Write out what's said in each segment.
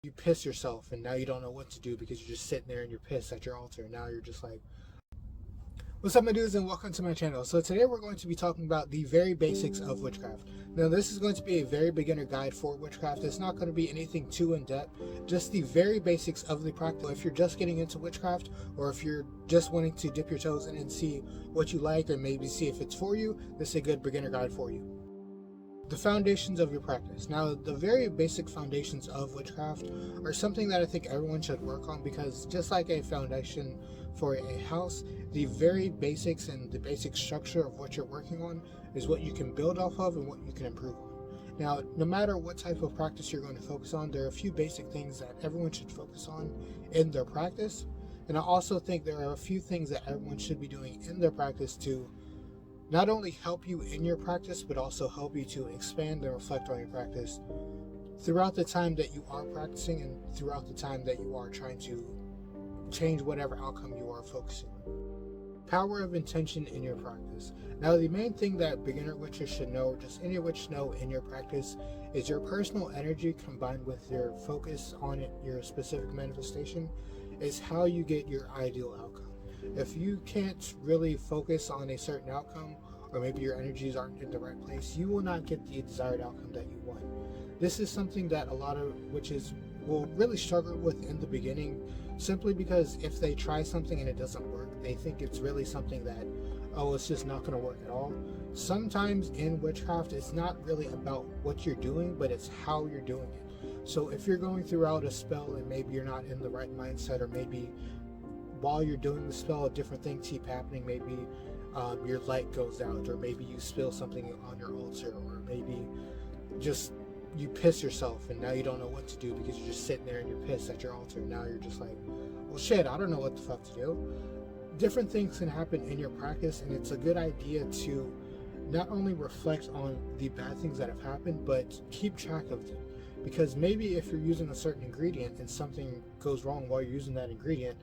you piss yourself and now you don't know what to do because you're just sitting there and you're pissed at your altar. And now you're just like, what's up, my dudes, and welcome to my channel. So today we're going to be talking about the very basics of witchcraft. Now this is going to be a very beginner guide for witchcraft. It's not going to be anything too in-depth, just the very basics of the practice. If you're just getting into witchcraft, or if you're just wanting to dip your toes in and see what you like, or maybe see if it's for you, this is a good beginner guide for you. The foundations of your practice. Now, the very basic foundations of witchcraft are something that I think everyone should work on, because just like a foundation for a house, the very basics and the basic structure of what you're working on is what you can build off of and what you can improve on. Now, no matter what type of practice you're going to focus on, there are a few basic things that everyone should focus on in their practice. And I also think there are a few things that everyone should be doing in their practice to not only help you in your practice, but also help you to expand and reflect on your practice throughout the time that you are practicing and throughout the time that you are trying to change whatever outcome you are focusing on. Power of intention in your practice. Now, the main thing that beginner witches should know, or just any witch know in your practice, is your personal energy combined with your focus on it, your specific manifestation, is how you get your ideal outcome. If you can't really focus on a certain outcome, or maybe your energies aren't in the right place, you will not get the desired outcome that you want. This is something that a lot of witches will really struggle with in the beginning, simply because if they try something and it doesn't work, they think it's really something that, oh, it's just not going to work at all. Sometimes in witchcraft, it's not really about what you're doing, but it's how you're doing it. So if you're going throughout a spell and maybe you're not in the right mindset, or maybe while you're doing the spell, different things keep happening. Maybe your light goes out, or maybe you spill something on your altar, or maybe just you piss yourself and now you don't know what to do because you're just sitting there and you're pissed at your altar. Now you're just like, well, shit, I don't know what the fuck to do. Different things can happen in your practice, and it's a good idea to not only reflect on the bad things that have happened, but keep track of them. Because maybe if you're using a certain ingredient and something goes wrong while you're using that ingredient,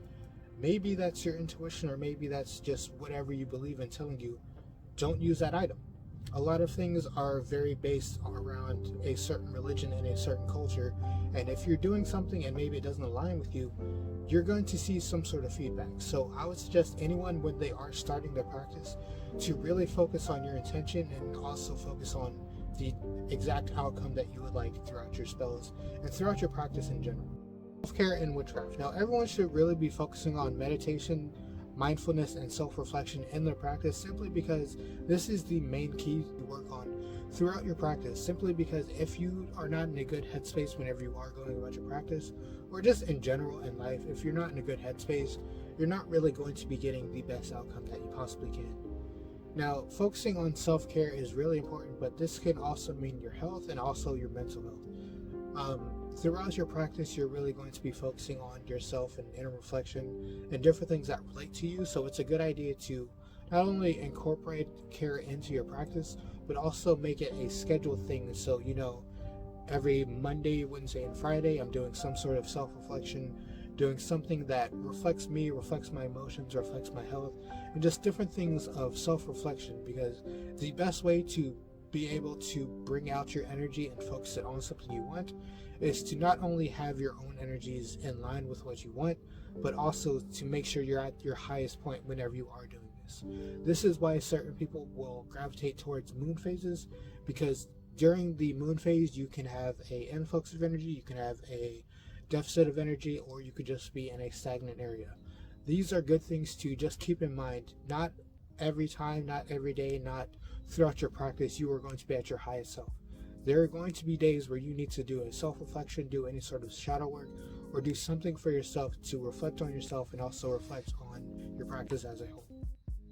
maybe that's your intuition, or maybe that's just whatever you believe in telling you, don't use that item. A lot of things are very based around a certain religion and a certain culture, and if you're doing something and maybe it doesn't align with you, you're going to see some sort of feedback. So I would suggest anyone, when they are starting their practice, to really focus on your intention and also focus on the exact outcome that you would like throughout your spells and throughout your practice in general. Self-care and witchcraft. Now, everyone should really be focusing on meditation, mindfulness, and self-reflection in their practice, simply because this is the main key to work on throughout your practice. Simply because if you are not in a good headspace whenever you are going about your practice, or just in general in life, if you're not in a good headspace, you're not really going to be getting the best outcome that you possibly can. Now, focusing on self-care is really important, but this can also mean your health and also your mental health. Throughout your practice, you're really going to be focusing on yourself and inner reflection and different things that relate to you. So it's a good idea to not only incorporate care into your practice, but also make it a scheduled thing. So, you know, every Monday, Wednesday, and Friday, I'm doing some sort of self-reflection, doing something that reflects me, reflects my emotions, reflects my health, and just different things of self-reflection. Because the best way to be able to bring out your energy and focus it on something you want is to not only have your own energies in line with what you want, but also to make sure you're at your highest point whenever you are doing this. This is why certain people will gravitate towards moon phases, because during the moon phase you can have an influx of energy, you can have a deficit of energy, or you could just be in a stagnant area. These are good things to just keep in mind. Not every time, not every day, not throughout your practice you are going to be at your highest self. There are going to be days where you need to do a self-reflection, do any sort of shadow work, or do something for yourself to reflect on yourself and also reflect on your practice as a whole.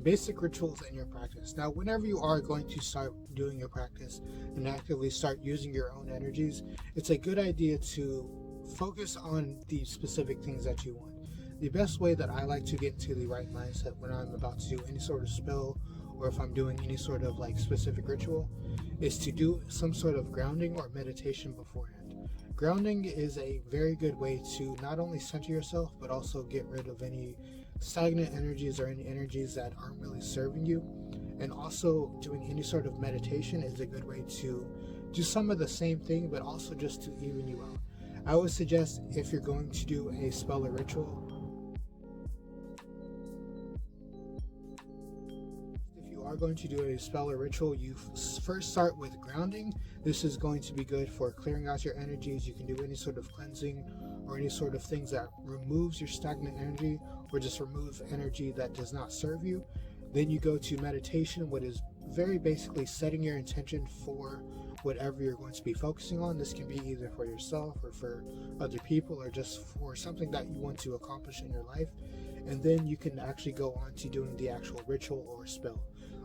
Basic rituals in your practice. Now, whenever you are going to start doing your practice and actively start using your own energies, it's a good idea to focus on the specific things that you want. The best way that I like to get into the right mindset when I'm about to do any sort of spell, or if I'm doing any sort of like specific ritual, is to do some sort of grounding or meditation beforehand. Grounding is a very good way to not only center yourself, but also get rid of any stagnant energies or any energies that aren't really serving you. And also doing any sort of meditation is a good way to do some of the same thing, but also just to even you out. I would suggest, if you're going to do a spell or ritual, going to do a spell or ritual, you first start with grounding. This is going to be good for clearing out your energies. You can do any sort of cleansing or any sort of things that removes your stagnant energy, or just remove energy that does not serve you. Then you go to meditation, what is very basically setting your intention for whatever you're going to be focusing on. This can be either for yourself or for other people, or just for something that you want to accomplish in your life. And then you can actually go on to doing the actual ritual or spell.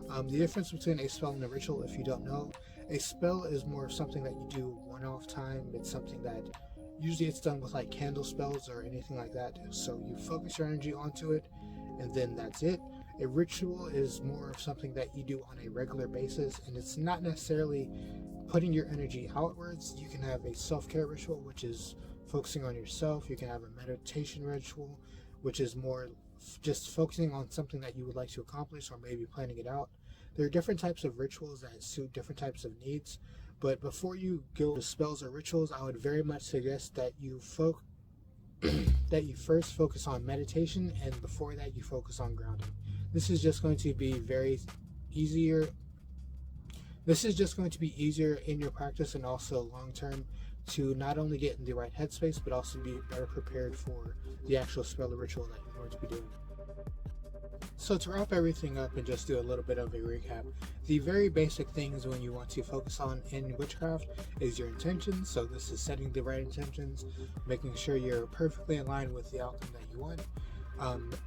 The difference between a spell and a ritual, if you don't know, a spell is more of something that you do one-off time. It's something that usually it's done with like candle spells or anything like that. So you focus your energy onto it, and then that's it. A ritual is more of something that you do on a regular basis, and it's not necessarily putting your energy outwards. You can have a self-care ritual, which is focusing on yourself. You can have a meditation ritual, which is more just focusing on something that you would like to accomplish, or maybe planning it out. There are different types of rituals that suit different types of needs, but before you go to spells or rituals, I would very much suggest that you that you first focus on meditation, and before that you focus on grounding. This is just going to be easier in your practice, and also long term, to not only get in the right headspace, but also be better prepared for the actual spell or ritual that you're going to be doing. So to wrap everything up and just do a little bit of a recap, the very basic things when you want to focus on in witchcraft is your intentions. So this is setting the right intentions, making sure you're perfectly in line with the outcome that you want.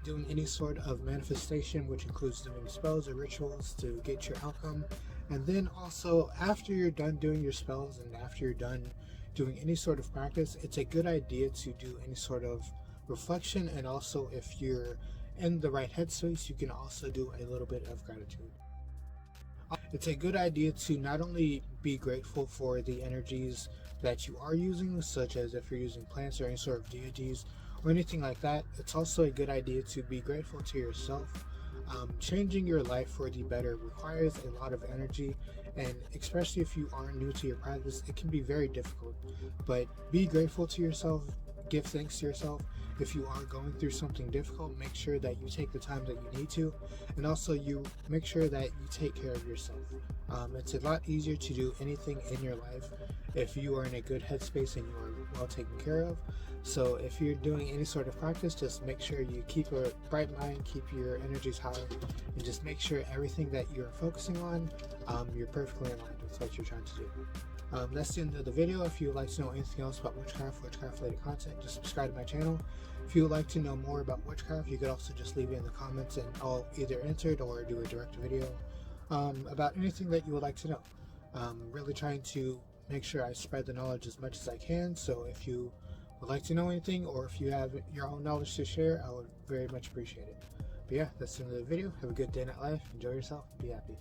Doing any sort of manifestation, which includes doing spells or rituals to get your outcome. And then also, after you're done doing your spells and after you're done doing any sort of practice, it's a good idea to do any sort of reflection. And also, if you're in the right headspace, you can also do a little bit of gratitude. It's a good idea to not only be grateful for the energies that you are using, such as if you're using plants or any sort of deities or anything like that. It's also a good idea to be grateful to yourself. Changing your life for the better requires a lot of energy, and especially if you are new to your practice, it can be very difficult. But be grateful to yourself, give thanks to yourself. If you are going through something difficult, make sure that you take the time that you need to, and also you make sure that you take care of yourself. It's a lot easier to do anything in your life if you are in a good headspace and you are well taken care of. So if you're doing any sort of practice, just make sure you keep a bright mind, keep your energies high, and just make sure everything that you're focusing on, you're perfectly aligned with what you're trying to do. That's the end of the video. If you would like to know anything else about witchcraft related content, just subscribe to my channel. If you would like to know more about witchcraft, you could also just leave it in the comments, and I'll either answer it or do a direct video about anything that you would like to know. Really trying to make sure I spread the knowledge as much as I can. So if you would like to know anything, or if you have your own knowledge to share, I would very much appreciate it. But yeah, that's the end of the video. Have a good day, night life. Enjoy yourself. Be happy.